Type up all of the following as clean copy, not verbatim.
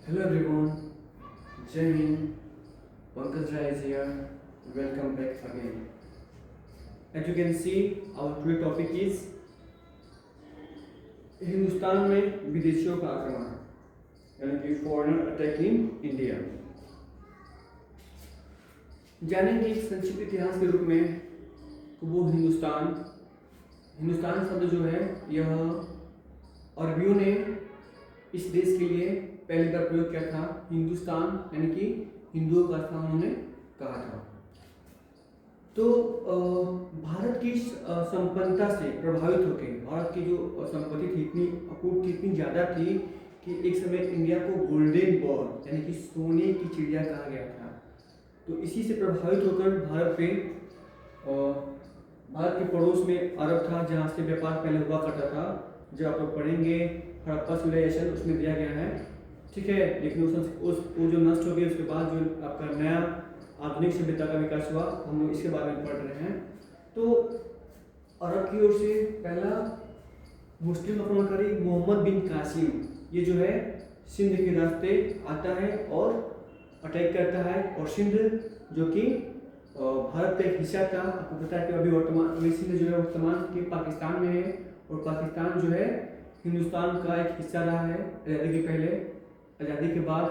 Hello everyone, Jai Hind, Pankaj Rai is here. Welcome back again. As you can see, our today topic is Hindustan में विदेशियों का आक्रमण यानी कि foreigner attack in India. जानेंगे एक संक्षिप्त इतिहास के रूप में वो हिंदुस्तान शब्द जो है यह अरबियों ने इस देश के लिए पहली बार प्रयोग किया था। हिंदुस्तान यानी कि हिंदुओं का स्थान उन्होंने कहा था। तो भारत की संपन्नता से प्रभावित होकर भारत की जो संपत्ति थी इतनी अकूट थी, इतनी ज़्यादा थी कि एक समय इंडिया को गोल्डन बॉल यानी कि सोने की चिड़िया कहा गया था। तो इसी से प्रभावित होकर भारत के पड़ोस में अरब था, जहाँ से व्यापार पहले हुआ करता था। जब आप लोग पढ़ेंगे हड़प्पा सिविलाइजेशन उसमें दिया गया है, ठीक है। लेकिन वो जो नष्ट हो गई उसके बाद जो आपका नया आधुनिक सभ्यता का विकास हुआ, हम लोग इसके बारे में पढ़ रहे हैं। तो अरब की ओर से पहला मुस्लिम आक्रमणकारी मोहम्मद बिन कासिम ये जो है सिंध के रास्ते आता है और अटैक करता है। और सिंध जो कि भारत का एक हिस्सा था, आपको पता है कि अभी सिंध जो है वर्तमान के पाकिस्तान में है, और पाकिस्तान जो है हिंदुस्तान का एक हिस्सा रहा है आज़ादी के पहले। आज़ादी के बाद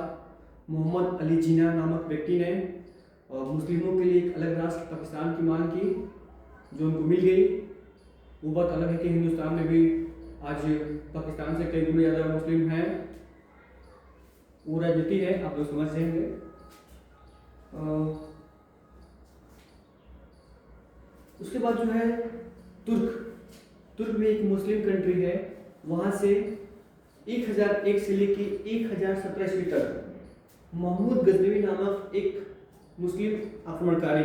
मोहम्मद अली जिन्ना नामक व्यक्ति ने मुस्लिमों के लिए एक अलग राष्ट्र पाकिस्तान की मांग की, जो उनको मिल गई। वो बात अलग है कि हिंदुस्तान में भी आज पाकिस्तान से कई गुना ज़्यादा मुस्लिम हैं। वो राजनीति है, आप लोग समझ जाएंगे। उसके बाद जो है तुर्क भी एक मुस्लिम कंट्री है। वहाँ से 1001 से लेके 1017 ईस्वी तक महमूद गजनवी नामक एक मुस्लिम आक्रमणकारी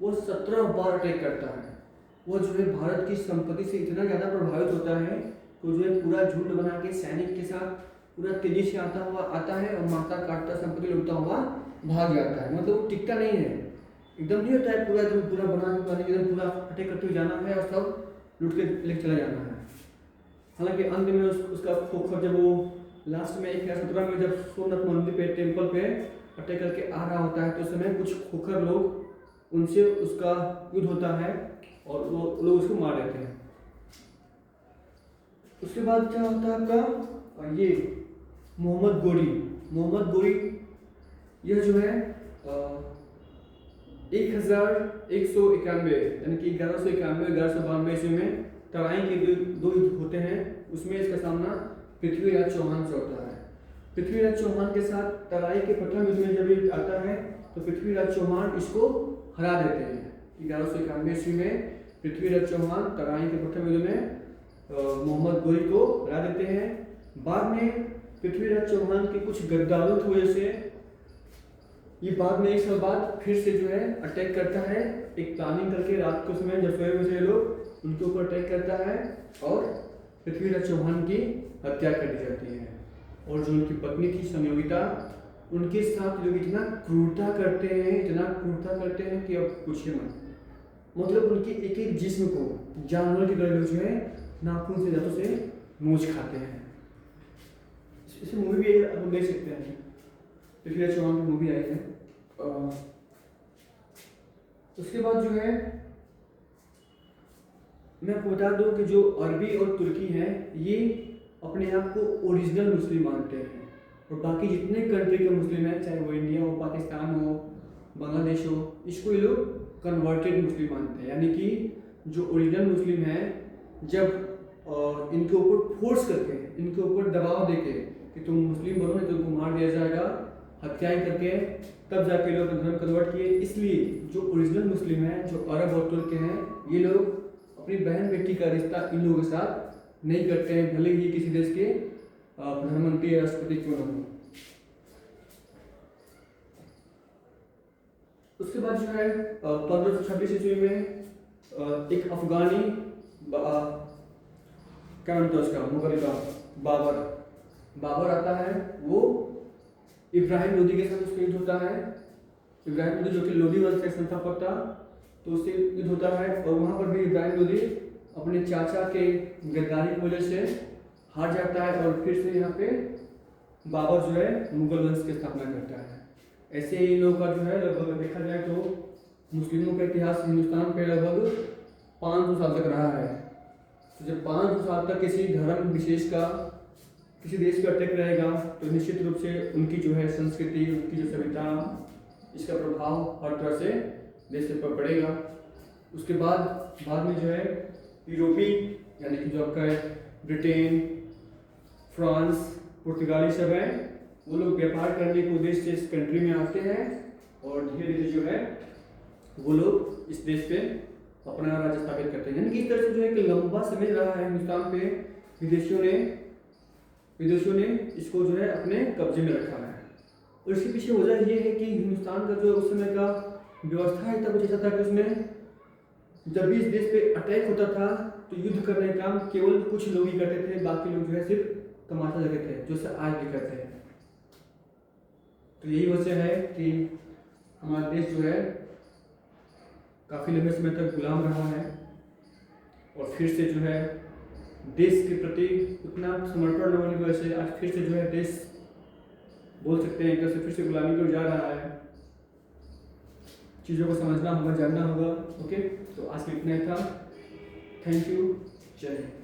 वो 17 बार अटैक करता है। वो जो है भारत की संपत्ति से इतना ज़्यादा प्रभावित होता है तो जो है पूरा झुंड बना के सैनिक के साथ पूरा तेजी से आता है और मारता काटता संपत्ति लूटता हुआ भाग जाता है। मतलब वो टिकता नहीं है, एकदम नहीं होता है पूरा बना के एकदम पूरा अटैक करते हुए जाना है और सब लूट के लेके चला जाना है। हालांकि अंत में उसका खोखर जब वो लास्ट में 1017 में जब सोमनाथ मंदिर पे टेम्पल पे अटैक करके आ रहा होता है तो उस समय कुछ खोखर लोग उनसे उसका युद्ध होता है और वो लोग उसको मार देते हैं। उसके बाद क्या होता है आपका ये मोहम्मद गोरी यह जो है 1191 यानी कि 1192 ईस्वी में तराई के दो युद्ध होते हैं। उसमें इसका सामना पृथ्वीराज चौहान से होता है। पृथ्वीराज चौहान के साथ तराई के प्रथम युद्ध में जब ये आता है तो पृथ्वीराज चौहान इसको हरा देते हैं। 1191 ईस्वी में पृथ्वीराज चौहान तराई के प्रथम युद्ध में मोहम्मद गोरी को हरा देते हैं। बाद में पृथ्वीराज चौहान के कुछ गद्दारों की वजह से ये बाद में 1 साल बाद फिर से जो है अटैक करता है, एक प्लानिंग करके रात के समय जब सोए हुए लोग उनके ऊपर अटैक करता है और पृथ्वीराज चौहान की हत्या कर दी जाती है। और जो उनकी पत्नी थी संयोगिता, उनके साथ लोग इतना क्रूरता करते हैं कि अब पूछिए मत। मतलब उनके एक एक जिस्म को जानवर की तरह जो है नाखून से दांतों से नोच खाते हैं। इस मूवी भी आप देख सकते हैं, पृथ्वीराज चौहान की मूवी आई है। उसके बाद जो है मैं आपको बता दूं कि जो अरबी और तुर्की हैं ये अपने आप को ओरिजिनल मुस्लिम मानते हैं, और बाकी जितने कंट्री के मुस्लिम हैं, चाहे वो इंडिया हो, पाकिस्तान हो, बांग्लादेश हो, इसको ये लोग कन्वर्टेड मुस्लिम मानते हैं। यानी कि जो ओरिजिनल मुस्लिम हैं जब इनके ऊपर फोर्स करके, इनके ऊपर दबाव देके कि तुम मुस्लिम बनो नहीं तो तुमको मार दिया जाएगा, हत्याएं करके तब जाके लोग धर्म कन्वर्ट किए। इसलिए जो ओरिजिनल मुस्लिम हैं, जो अरब और तुर्क हैं, ये लोग अपनी बहन बेटी का रिश्ता इन लोगों के साथ नहीं करते हैं, भले ही किसी देश के प्रधानमंत्री या राष्ट्रपति क्यों न हो। उसके बाद जो है 1526 ईस्वी में एक अफगानी क्या नाम था उसका, मुगल का बाबर आता है। वो इब्राहिम लोदी के साथ उसका युद्ध होता है। इब्राहिम लोदी जो कि लोदी वंश का संस्थापक था, तो उससे युद्ध होता है और वहाँ पर भी इब्राहिम लोदी अपने चाचा के गद्दारी की वजह से हार जाता है और फिर से यहाँ पे बाबर जो है मुगल वंश की स्थापना करता है। ऐसे ही इन लोगों का जो है लगभग देखा जाए तो मुस्लिमों का इतिहास हिंदुस्तान पे लगभग 500 साल तक रहा है। तो जब 500 साल तक किसी धर्म विशेष का किसी देश पर अटैक रहेगा तो निश्चित रूप से उनकी जो है संस्कृति, उनकी जो सभ्यता, इसका प्रभाव हर तरह से देश पर पड़ेगा। उसके बाद में जो है यूरोपी यानी कि जो आपका है ब्रिटेन, फ्रांस, पुर्तगाली सब हैं, वो लोग व्यापार करने के उद्देश्य से इस कंट्री में आते हैं और धीरे धीरे जो है वो लोग इस देश पे अपना राज्य स्थापित करते हैं। यानी कि इस तरह से जो है कि लंबा समय रहा है हिंदुस्तान पे, विदेशियों ने इसको जो है अपने कब्जे में रखा है। और इसके पीछे वजह ये है कि हिंदुस्तान का जो उस समय का व्यवस्था इतना कुछ ऐसा था कि उसमें जब भी इस देश पे अटैक होता था तो युद्ध करने का काम केवल कुछ लोग ही करते थे, बाकी लोग जो है सिर्फ तमाशा लगे थे, जो से आज भी करते हैं। तो यही वजह है कि हमारा देश जो है काफ़ी लंबे समय तक गुलाम रहा है और फिर से जो है देश के प्रति उतना समर्पण न होने की वजह से आज फिर से जो है देश बोल सकते हैं कि फिर से गुलामी की ओर जा रहा है। चीज़ों को समझना होगा, जानना होगा। ओके, तो आज के इतना ही था। थैंक यू, जय हिंद।